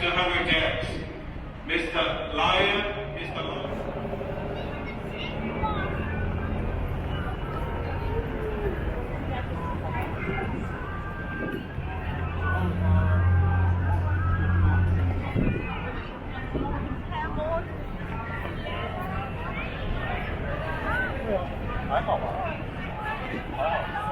to Hunger Jacks. Mr. Lion, Mr. Lion. 还好吧，还好。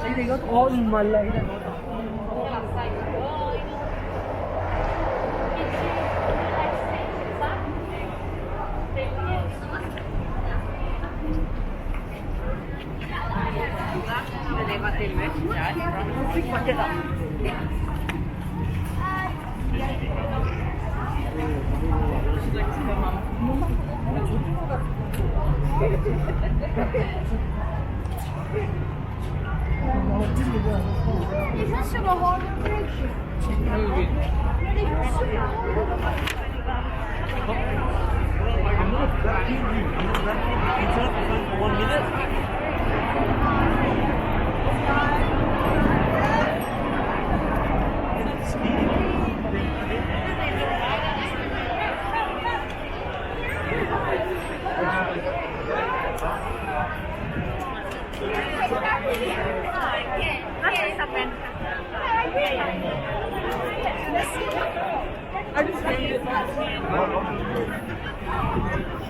你哋我唔係你哋嗰度。Is this a horror bridge? movie. I'm not that you. I'm not that you. You turn off the phone for 1 minute.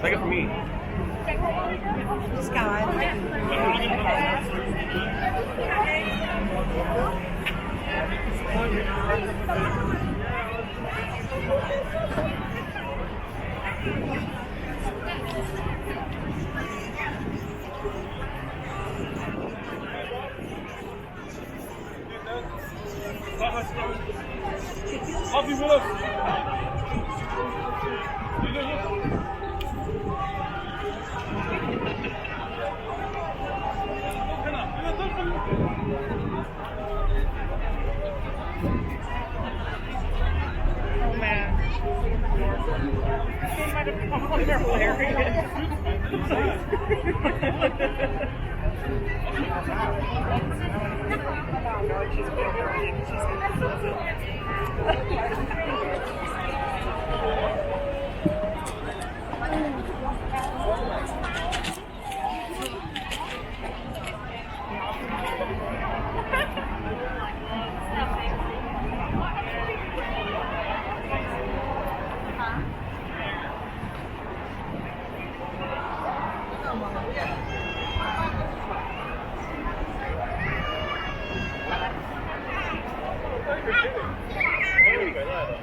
Take it from me. Auf die Wurst! Oh man. They might have come on, they're hilarious. Hey,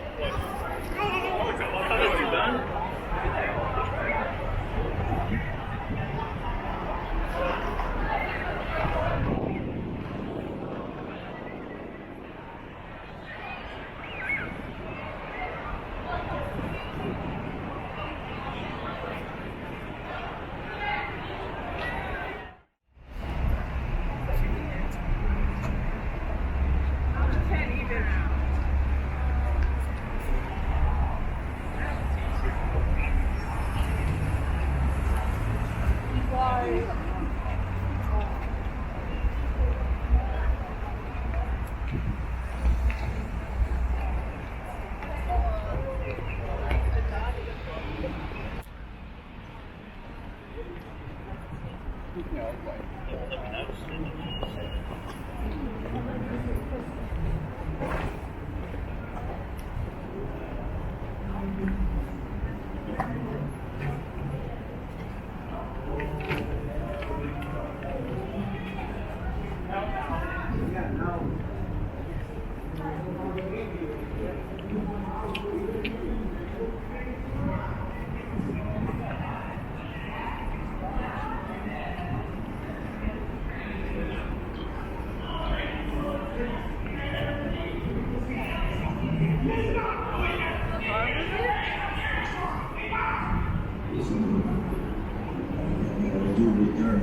Do return.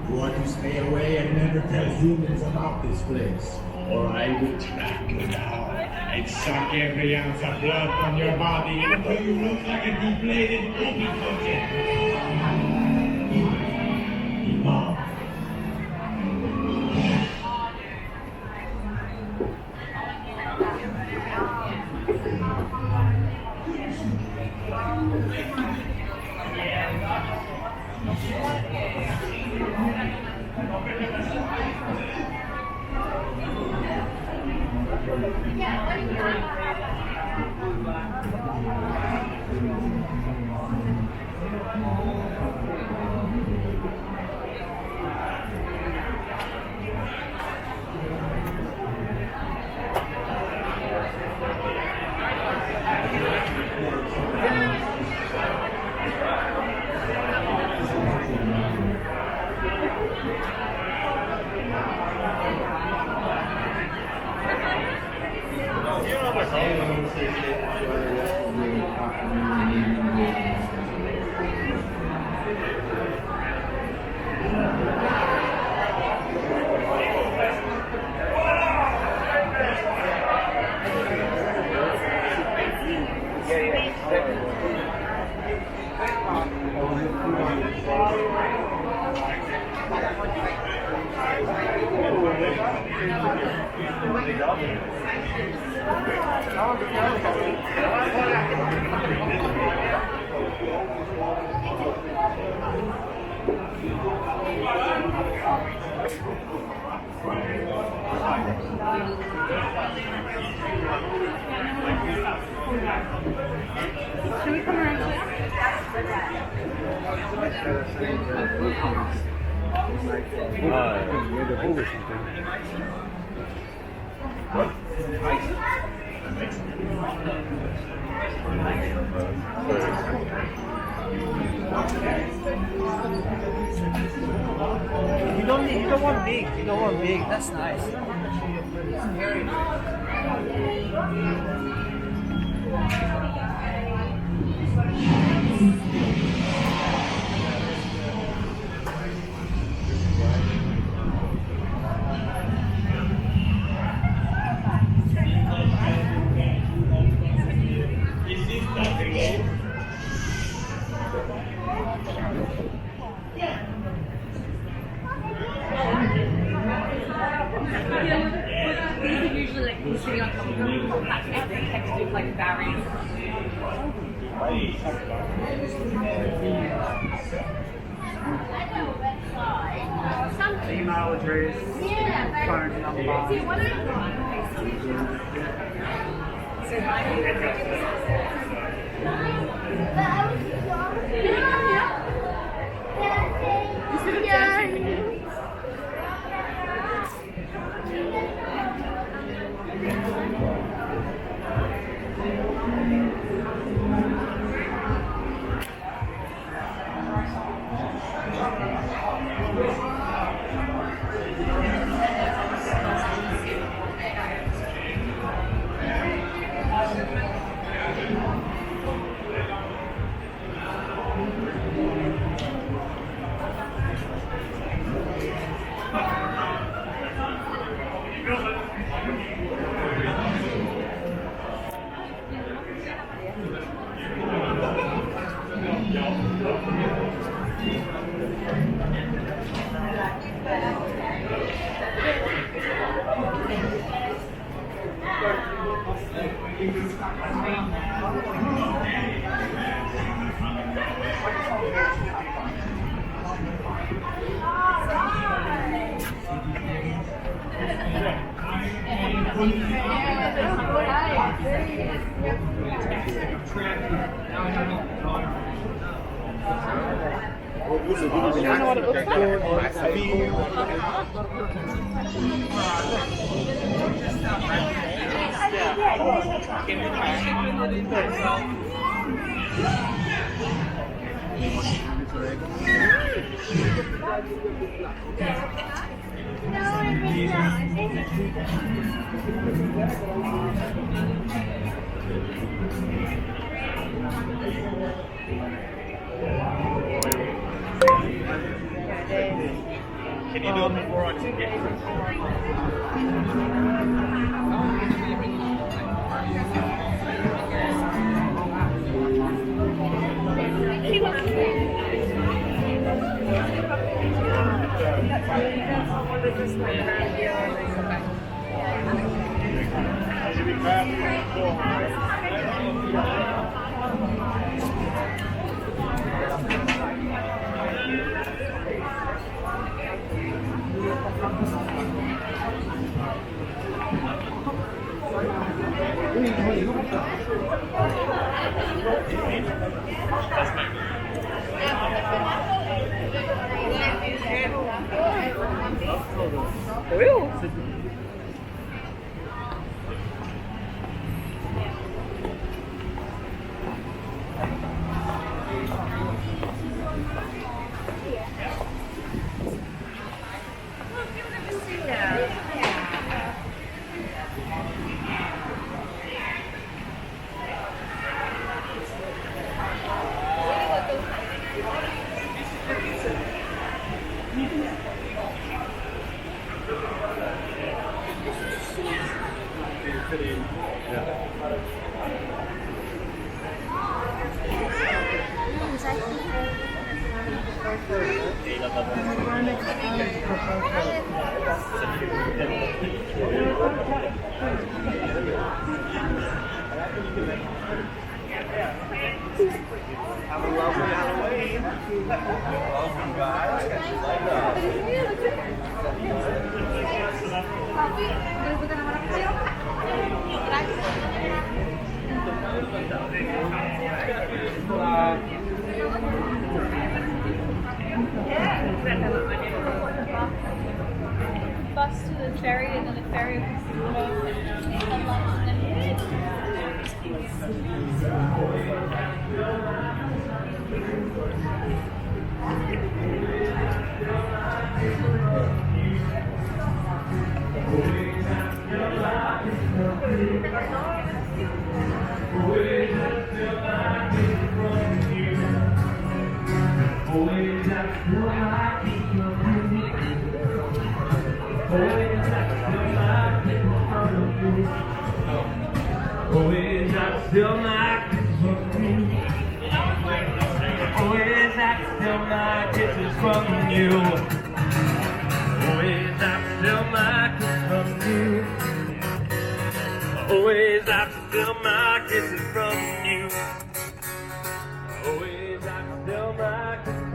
You are to stay away and never tell humans about this place, or I will track you down and suck every ounce of blood from your body until you look like a deflated baby pumpkin. Imam. Should we come around You don't want big. You don't want big. That's nice. Usually like sitting on top of them, that's every texture like barriers. Email address, phone number. See, what No, I think Can you do it before I ticket? Bus to the ferry and then the ferry across the water and lunch Still my always I still my kisses from you. Always I still my kisses from you. Always I still my kisses from you. Always I still my kisses from you. Always I still my kisses from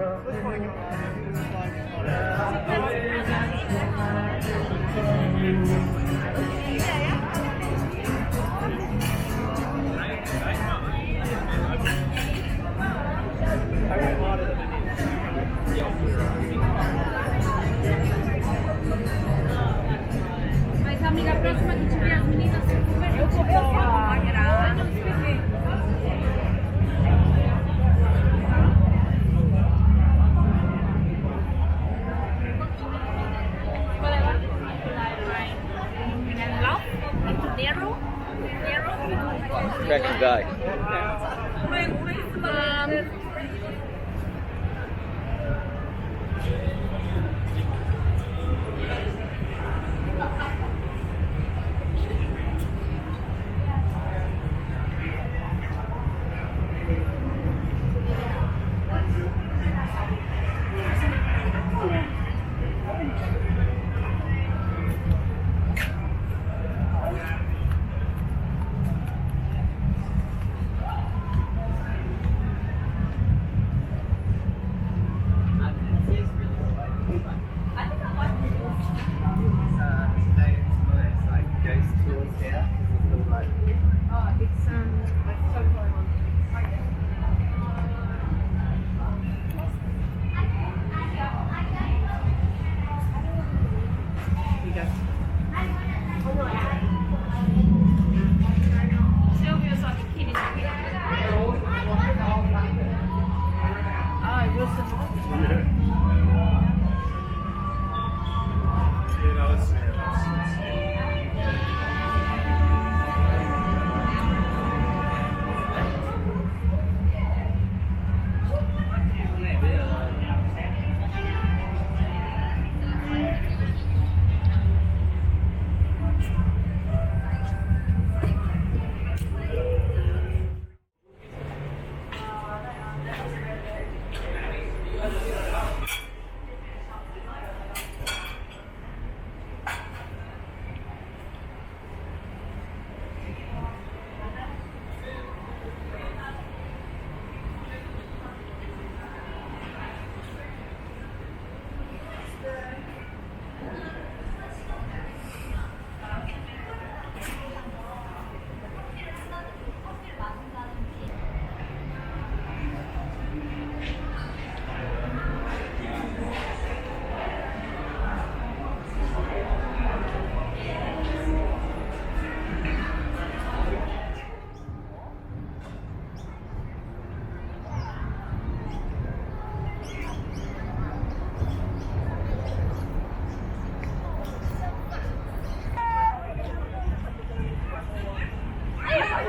you. Mas amiga, a próxima que tiver as meninas, eu vou pagar. Não expliquei. Attractive guy.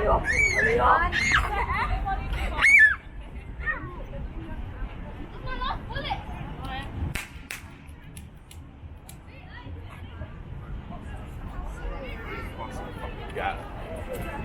Got it.